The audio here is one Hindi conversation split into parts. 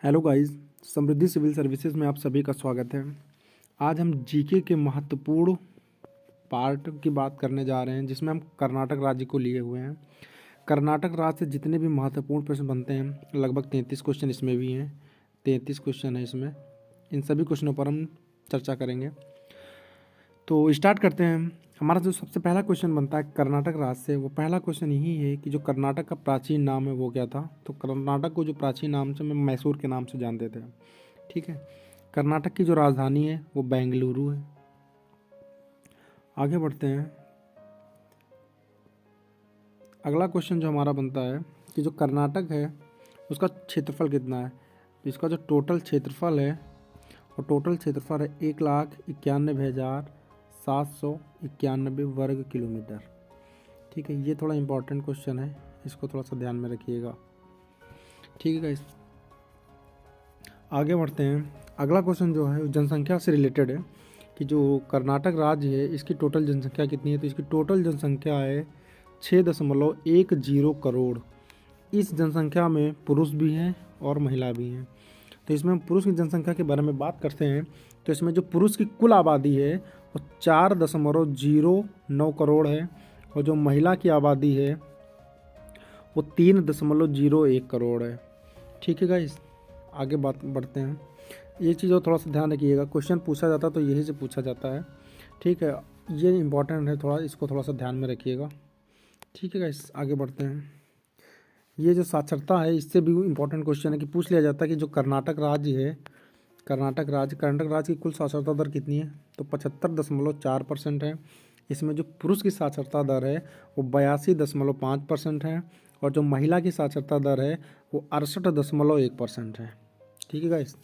हेलो गाइस, समृद्धि सिविल सर्विसेज में आप सभी का स्वागत है। आज हम जीके के महत्वपूर्ण पार्ट की बात करने जा रहे हैं, जिसमें हम कर्नाटक राज्य को लिए हुए हैं। कर्नाटक राज्य से जितने भी महत्वपूर्ण प्रश्न बनते हैं, लगभग 33 क्वेश्चन इसमें भी हैं। 33 क्वेश्चन है इसमें। इन सभी क्वेश्चनों पर हम चर्चा करेंगे। तो स्टार्ट करते हैं। हमारा जो सबसे पहला क्वेश्चन बनता है कर्नाटक राज्य से, वो पहला क्वेश्चन यही है कि जो कर्नाटक का प्राचीन नाम है वो क्या था। तो कर्नाटक को जो प्राचीन नाम से हम मैसूर के नाम से जानते थे। ठीक है। कर्नाटक की जो राजधानी है वो बेंगलुरु है। आगे बढ़ते हैं। अगला क्वेश्चन जो हमारा बनता है कि जो कर्नाटक है उसका क्षेत्रफल कितना है। तो इसका जो टोटल क्षेत्रफल है और टोटल क्षेत्रफल है 1,91,791 वर्ग किलोमीटर। ठीक है, ये थोड़ा इम्पोर्टेंट क्वेश्चन है, इसको थोड़ा सा ध्यान में रखिएगा। ठीक है गाइस, आगे बढ़ते हैं। अगला क्वेश्चन जो है जनसंख्या से रिलेटेड है कि जो कर्नाटक राज्य है इसकी टोटल जनसंख्या कितनी है। तो इसकी टोटल जनसंख्या है 6.10 करोड़। इस जनसंख्या में पुरुष भी हैं और महिला भी हैं। तो इसमें हम पुरुष की जनसंख्या के बारे में बात करते हैं। तो इसमें जो पुरुष की कुल आबादी है वो 4.09 करोड़ है और जो महिला की आबादी है वो 3.01 करोड़ है। ठीक है गाइस, आगे बात बढ़ते हैं। ये चीज़ और थोड़ा सा ध्यान रखिएगा, क्वेश्चन पूछा जाता है तो यही से पूछा जाता है। ठीक है, ये इम्पोर्टेंट है, थोड़ा इसको थोड़ा सा ध्यान में रखिएगा। ठीक है गाइस, आगे बढ़ते हैं। ये जो साक्षरता है इससे भी इम्पोर्टेंट क्वेश्चन है कि पूछ लिया जाता है कि जो कर्नाटक राज्य है, कर्नाटक राज्य की कुल साक्षरता दर कितनी है। तो 75.4% है। इसमें जो पुरुष की साक्षरता दर है वो 82.5% है और जो महिला की साक्षरता दर है वो 68.1% है। ठीक है गाइस,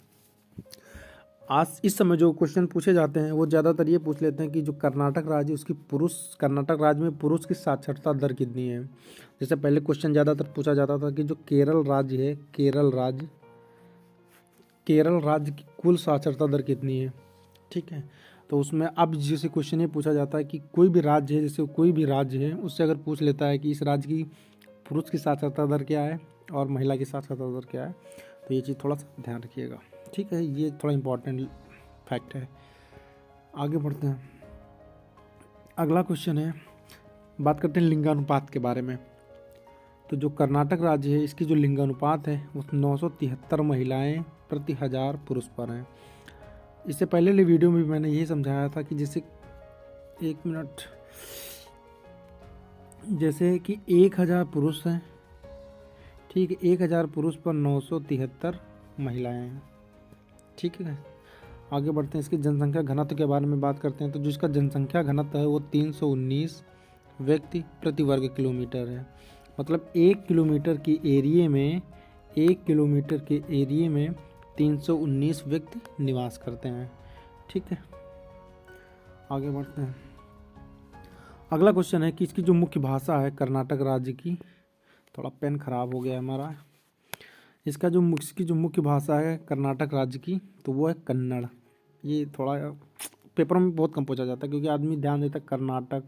आज इस समय जो क्वेश्चन पूछे जाते हैं वो ज़्यादातर ये पूछ लेते हैं कि जो कर्नाटक राज्य उसकी कर्नाटक राज्य में पुरुष की साक्षरता दर कितनी है। जैसे पहले क्वेश्चन ज़्यादातर पूछा जाता था कि जो केरल राज्य है, केरल राज्य की कुल साक्षरता दर कितनी है। ठीक है, तो उसमें अब जैसे क्वेश्चन ये पूछा जाता है कि कोई भी राज्य है, जैसे कोई भी राज्य है उससे अगर पूछ लेता है कि इस राज्य की पुरुष की साक्षरता दर क्या है और महिला की साक्षरता दर क्या है, तो ये चीज़ थोड़ा सा ध्यान रखिएगा। ठीक है, ये थोड़ा इम्पोर्टेंट फैक्ट है। आगे बढ़ते हैं। अगला क्वेश्चन है, बात करते हैं लिंगानुपात के बारे में। तो जो कर्नाटक राज्य है इसकी जो लिंगानुपात है वो 973 महिलाएं प्रति 1000 पुरुष पर हैं। इससे पहले वाली वीडियो में मैंने यही समझाया था कि जैसे जैसे कि 1000 पुरुष हैं। ठीक है, 1000 पुरुष पर 973 महिलाएं हैं। ठीक है, आगे बढ़ते हैं। इसकी जनसंख्या घनत्व के बारे में बात करते हैं। तो जिसका जनसंख्या घनत्व है वो 319 व्यक्ति प्रति वर्ग किलोमीटर है। मतलब 1 किलोमीटर के एरिए में 319 व्यक्ति निवास करते हैं। ठीक है, आगे बढ़ते हैं। अगला क्वेश्चन है कि इसकी जो मुख्य भाषा है कर्नाटक राज्य की, थोड़ा पेन खराब हो गया है हमारा। इसकी जो मुख्य भाषा है कर्नाटक राज्य की तो वो है कन्नड़। ये थोड़ा पेपर में बहुत कम पूछा जाता है क्योंकि आदमी ध्यान देता है कर्नाटक,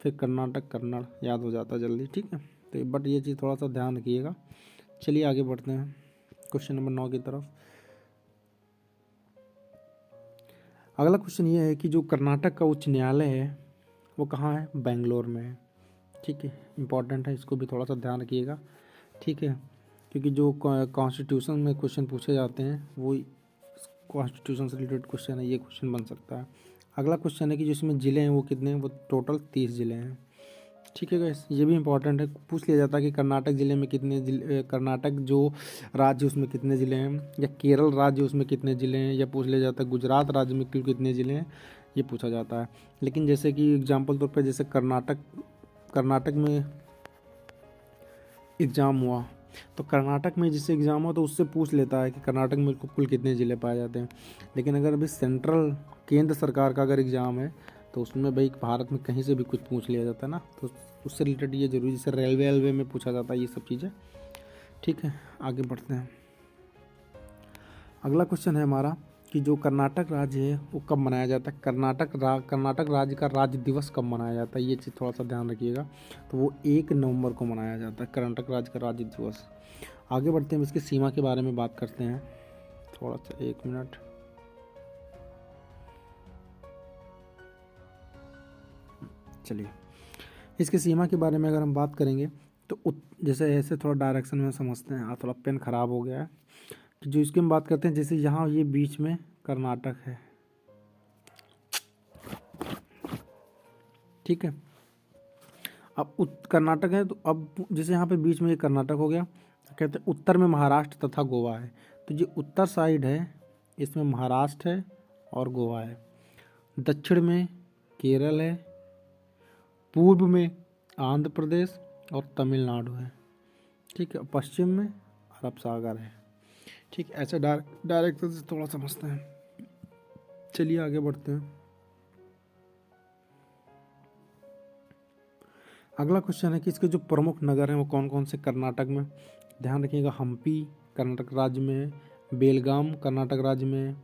फिर कन्नड़ याद हो जाता है जल्दी। ठीक है, तो बट ये चीज़ थोड़ा सा ध्यान रखिएगा। चलिए आगे बढ़ते हैं क्वेश्चन नंबर 9 की तरफ। अगला क्वेश्चन ये है कि जो कर्नाटक का उच्च न्यायालय है वो कहाँ है। बेंगलोर में है। ठीक है, इम्पॉर्टेंट है, इसको भी थोड़ा सा ध्यान रखिएगा। ठीक है, क्योंकि जो कॉन्स्टिट्यूशन में क्वेश्चन पूछे जाते हैं वो कॉन्स्टिट्यूशन से रिलेटेड क्वेश्चन है, ये क्वेश्चन बन सकता है। अगला क्वेश्चन है कि जिसमें ज़िले हैं वो कितने हैं। वो टोटल 30 ज़िले हैं। ठीक है गाइस, ये भी इंपॉर्टेंट है, पूछ लिया जाता है कि कर्नाटक ज़िले में कितने ज़िले, कर्नाटक जो राज्य उसमें कितने ज़िले हैं, या केरल राज्य उसमें कितने ज़िले हैं, या पूछ लिया जाता है गुजरात राज्य में कितने ज़िले हैं, ये पूछा जाता है। लेकिन जैसे कि एग्जाम्पल तौर पर जैसे कर्नाटक में एग्ज़ाम हुआ तो कर्नाटक में जिससे एग्ज़ाम हो तो उससे पूछ लेता है कि कर्नाटक में कुल कितने ज़िले पाए जाते हैं। लेकिन अगर अभी केंद्र सरकार का अगर एग्ज़ाम है तो उसमें भाई भारत में कहीं से भी कुछ पूछ लिया जाता है ना, तो उससे रिलेटेड ये जरूरी, जैसे रेलवे में पूछा जाता है ये सब चीज़ें। ठीक है, आगे बढ़ते हैं। अगला क्वेश्चन है हमारा कि जो कर्नाटक राज्य है वो कब मनाया जाता है। कर्नाटक राज्य का राज्य दिवस कब मनाया जाता है, ये चीज़ थोड़ा सा ध्यान रखिएगा। तो वो 1 नवंबर को मनाया जाता है कर्नाटक राज्य का राज्य दिवस। आगे बढ़ते हैं, इसकी सीमा के बारे में बात करते हैं थोड़ा सा, 1 मिनट। चलिए, इसकी सीमा के बारे में अगर हम बात करेंगे तो जैसे ऐसे थोड़ा डायरेक्शन में समझते हैं। थोड़ा पेन ख़राब हो गया है। कि जो इसकी हम बात करते हैं, जैसे यहाँ ये बीच में कर्नाटक है, ठीक है। अब कर्नाटक है, तो अब जैसे यहाँ पे बीच में ये कर्नाटक हो गया, कहते हैं उत्तर में महाराष्ट्र तथा गोवा है। तो ये उत्तर साइड है, इसमें महाराष्ट्र है और गोवा है। दक्षिण में केरल है, पूर्व में आंध्र प्रदेश और तमिलनाडु है, ठीक है। पश्चिम में अरब सागर है, ठीक। ऐसे डायरेक्शन से थोड़ा समझते हैं। चलिए आगे बढ़ते हैं। अगला क्वेश्चन है कि इसके जो प्रमुख नगर हैं वो कौन कौन से कर्नाटक में। ध्यान रखिएगा, हम्पी कर्नाटक राज्य में है, बेलगाम कर्नाटक राज्य में है।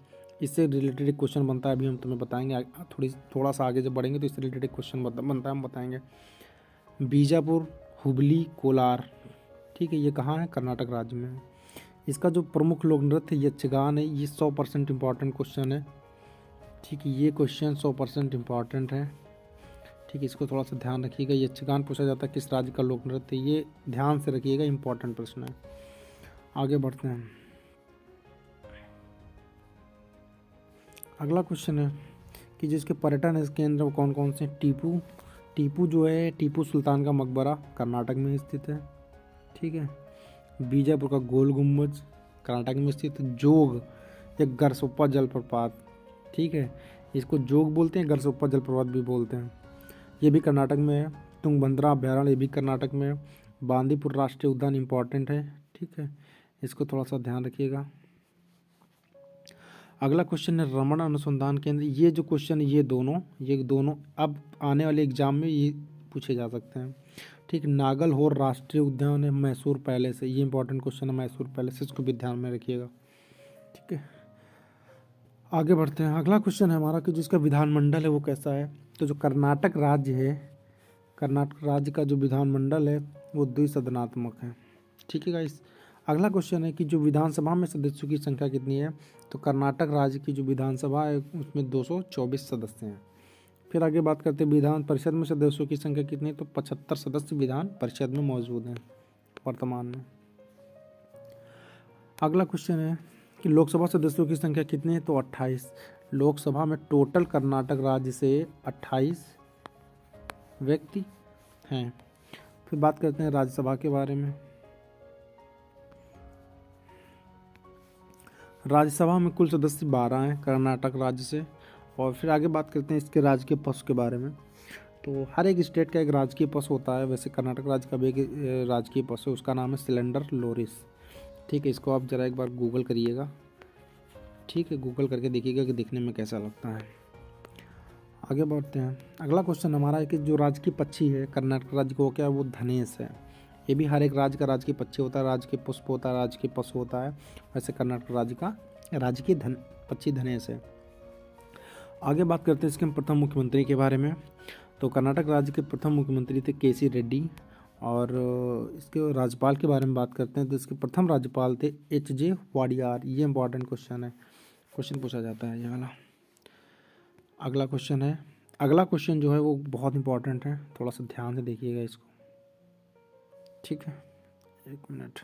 इससे रिलेटेड एक क्वेश्चन बनता है, अभी हम तुम्हें बताएंगे। थोड़ा सा आगे जब बढ़ेंगे तो इससे रिलेटेड क्वेश्चन बनता है, हम बताएंगे। बीजापुर, हुबली, कोलार, ठीक है, ये कहाँ है, कर्नाटक राज्य में है। इसका जो प्रमुख लोक नृत्य यक्षगान है, ये 100% इम्पॉर्टेंट क्वेश्चन है, ठीक है। ये क्वेश्चन 100% इम्पॉर्टेंट है, ठीक है। इसको थोड़ा सा ध्यान रखिएगा। यक्षगान पूछा जाता है किस राज्य का लोक नृत्य, ये ध्यान से रखिएगा, इम्पॉर्टेंट प्रश्न है। आगे बढ़ते हैं। अगला क्वेश्चन है कि जिसके पर्यटन केंद्र कौन कौन से। टीपू जो है, टीपू सुल्तान का मकबरा कर्नाटक में स्थित है, ठीक है। बीजापुर का गोल गुम्बज कर्नाटक में स्थित। जोग या गरसोप्पा जलप्रपात, ठीक है, इसको जोग बोलते हैं, गरसोप्पा जलप्रपात भी बोलते हैं, ये भी कर्नाटक में है। तुंगभद्रा अभ्यारण्य, ये भी कर्नाटक में है। बांदीपुर राष्ट्रीय उद्यान इम्पॉर्टेंट है, ठीक है, इसको थोड़ा सा ध्यान रखिएगा। अगला क्वेश्चन है रमण अनुसंधान केंद्र। ये जो क्वेश्चन है, ये दोनों अब आने वाले एग्जाम में ये पूछे जा सकते हैं, ठीक। नागलहोर राष्ट्रीय उद्यान है मैसूर पैलेस है, ये इंपॉर्टेंट क्वेश्चन है, मैसूर पैलेस, इसको भी ध्यान में रखिएगा, ठीक है। आगे बढ़ते हैं। अगला क्वेश्चन है हमारा कि जिसका विधानमंडल है वो कैसा है। तो जो कर्नाटक राज्य है, कर्नाटक राज्य का जो विधानमंडल है वो द्विसदनात्मक है, ठीक है गाइस। अगला क्वेश्चन है कि जो विधानसभा में सदस्यों की संख्या कितनी है। तो कर्नाटक राज्य की जो विधानसभा है उसमें 224 सदस्य हैं। फिर आगे बात करते हैं विधान परिषद में सदस्यों की संख्या कितनी है। तो 75 सदस्य विधान परिषद में मौजूद हैं वर्तमान में। अगला क्वेश्चन है कि लोकसभा सदस्यों की संख्या कितनी है। तो 28। लोकसभा में टोटल कर्नाटक राज्य से 28 व्यक्ति हैं। फिर बात करते हैं राज्यसभा के बारे में। राज्यसभा में कुल सदस्य 12 हैं कर्नाटक राज्य से। और फिर आगे बात करते हैं इसके राजकीय पशु के बारे में। तो हर एक स्टेट का एक राजकीय पशु होता है, वैसे कर्नाटक राज्य का भी एक राजकीय पशु है, उसका नाम है सिलेंडर लोरिस, ठीक है। इसको आप ज़रा एक बार गूगल करिएगा, ठीक है, गूगल करके देखिएगा कि देखने में कैसा लगता है। आगे बढ़ते हैं। अगला क्वेश्चन हमारा है कि जो राजकीय पक्षी है कर्नाटक राज्य को, क्या वो धनेश है। ये भी हर एक राज्य का राजकीय पक्षी होता है, राजकीय पुष्प होता है, राजकीय पशु होता है, वैसे कर्नाटक राज्य का राजकीय पक्षी धनेश है। आगे बात करते हैं इसके प्रथम मुख्यमंत्री के बारे में। तो कर्नाटक राज्य के प्रथम मुख्यमंत्री थे केसी रेड्डी। और इसके राज्यपाल के बारे में बात करते हैं तो इसके प्रथम राज्यपाल थे एच.जे. वाडियार। ये इंपॉर्टेंट क्वेश्चन है, क्वेश्चन पूछा जाता है ये वाला। अगला क्वेश्चन जो है वो बहुत इंपॉर्टेंट है, थोड़ा सा ध्यान से देखिएगा इसको, ठीक है, 1 मिनट।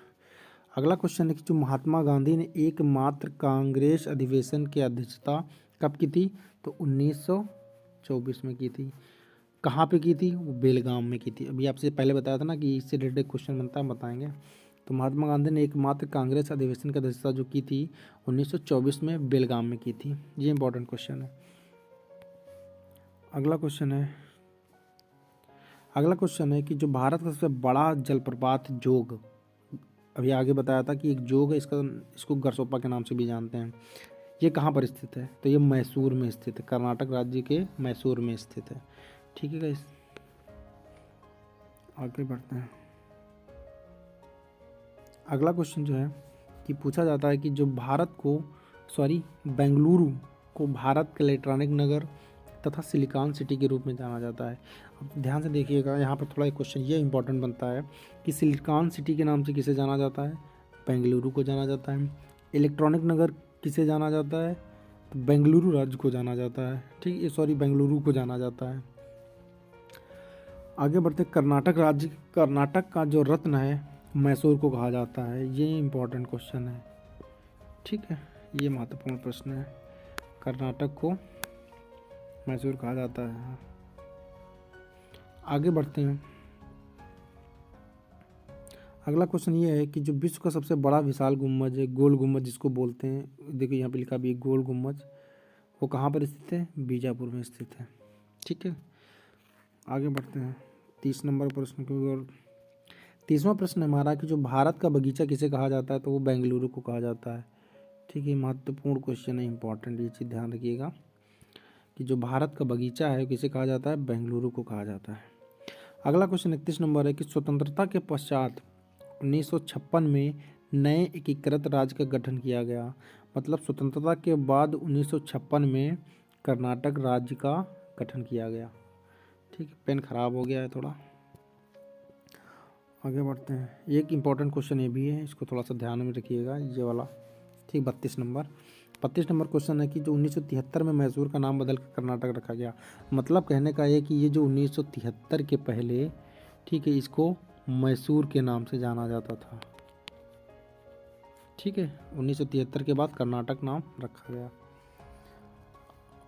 अगला क्वेश्चन है कि जो महात्मा गांधी ने एकमात्र कांग्रेस अधिवेशन की अध्यक्षता कब की थी। तो 1924 में की थी। कहाँ पे की थी, वो बेलगाम में की थी। अभी आपसे पहले बताया था ना कि इससे रिलेटेड क्वेश्चन बनता है, बताएंगे। तो महात्मा गांधी ने एकमात्र कांग्रेस अधिवेशन की अध्यक्षता जो की थी 1924 में बेलगाम में की थी। ये इंपॉर्टेंट क्वेश्चन है। अगला क्वेश्चन है कि जो भारत का सबसे बड़ा जलप्रपात जोग, अभी आगे बताया था कि एक जोग है, इसको गरसोप्पा के नाम से भी जानते हैं, ये कहाँ पर स्थित है। तो ये मैसूर में स्थित है, कर्नाटक राज्य के मैसूर में स्थित है, ठीक है गाइस। आगे बढ़ते हैं। अगला क्वेश्चन जो है कि पूछा जाता है कि जो बेंगलुरु को भारत के इलेक्ट्रॉनिक नगर तथा सिलिकॉन सिटी के रूप में जाना जाता है। अब ध्यान से देखिएगा, यहाँ पर थोड़ा एक क्वेश्चन ये इंपॉर्टेंट बनता है कि सिलिकॉन सिटी के नाम से किसे जाना जाता है। बेंगलुरु को जाना जाता है। इलेक्ट्रॉनिक नगर किसे जाना जाता है? तो बेंगलुरु राज्य को जाना जाता है। ठीक है, सॉरी, बेंगलुरु को जाना जाता है। आगे बढ़ते, कर्नाटक का जो रत्न है मैसूर को कहा जाता है। ये इम्पोर्टेंट क्वेश्चन है। ठीक है, ये महत्वपूर्ण प्रश्न है। कर्नाटक को मैसूर कहा जाता है। आगे बढ़ते हैं। अगला क्वेश्चन ये है कि जो विश्व का सबसे बड़ा विशाल गुम्बज है, गोल गुम्बज जिसको बोलते हैं, देखो यहाँ पे लिखा भी है गोल गुम्बज, वो कहाँ पर स्थित है? बीजापुर में स्थित है। ठीक है, आगे बढ़ते हैं 30 नंबर प्रश्न की ओर। 30वां प्रश्न हमारा कि जो भारत का बगीचा किसे कहा जाता है? तो वो बेंगलुरु को कहा जाता है। ठीक है, महत्वपूर्ण क्वेश्चन है, इंपॉर्टेंट, ये चीज़ ध्यान रखिएगा कि जो भारत का बगीचा है किसे कहा जाता है? बेंगलुरु को कहा जाता है। अगला क्वेश्चन 31 नंबर है कि स्वतंत्रता के पश्चात 1956 में नए एकीकृत राज्य का गठन किया गया। मतलब स्वतंत्रता के बाद 1956 में कर्नाटक राज्य का गठन किया गया। ठीक है, पेन खराब हो गया है थोड़ा। आगे बढ़ते हैं। एक इम्पॉर्टेंट क्वेश्चन ये भी है, इसको थोड़ा सा ध्यान में रखिएगा, ये वाला। ठीक, 32 नंबर क्वेश्चन है कि जो 1973 में मैसूर का नाम बदल कर कर्नाटक रखा गया। मतलब कहने का ये कि ये जो 1973 के पहले, ठीक है, इसको मैसूर के नाम से जाना जाता था। ठीक है, 1973 के बाद कर्नाटक नाम रखा गया।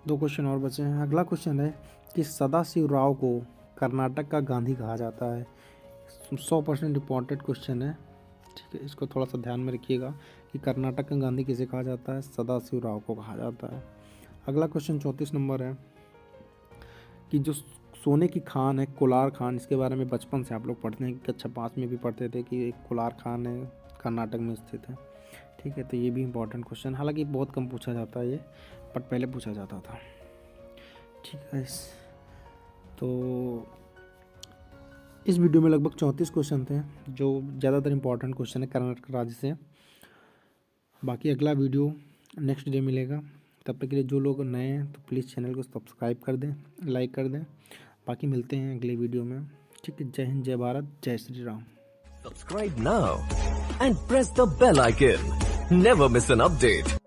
2 क्वेश्चन और बचे हैं। अगला क्वेश्चन है कि सदाशिवराव को कर्नाटक का गांधी कहा जाता है। 100% इम्पॉर्टेंट क्वेश्चन है। ठीक है, इसको थोड़ा सा ध्यान में रखिएगा कि कर्नाटक का गांधी किसे कहा जाता है? सदाशिवराव को कहा जाता है। अगला क्वेश्चन 34 नंबर है कि जो सोने की खान है कोलार खान, इसके बारे में बचपन से आप लोग पढ़ते हैं, कक्षा 5 में भी पढ़ते थे कि एक कोलार खान है, कर्नाटक में स्थित है। ठीक है, तो ये भी इम्पोर्टेंट क्वेश्चन, हालांकि बहुत कम पूछा जाता है ये, बट पहले पूछा जाता था। ठीक है, तो इस वीडियो में लगभग 34 क्वेश्चन थे, जो ज़्यादातर इंपॉर्टेंट क्वेश्चन है कर्नाटक राज्य से। बाकी अगला वीडियो नेक्स्ट डे मिलेगा। तब तक के लिए जो लोग नए हैं तो प्लीज़ चैनल को सब्सक्राइब कर दें, लाइक कर दें। बाकी मिलते हैं अगले वीडियो में। ठीक है, जय हिंद, जय भारत, जय Shri Ram. Subscribe now and press the bell icon. Never miss an update.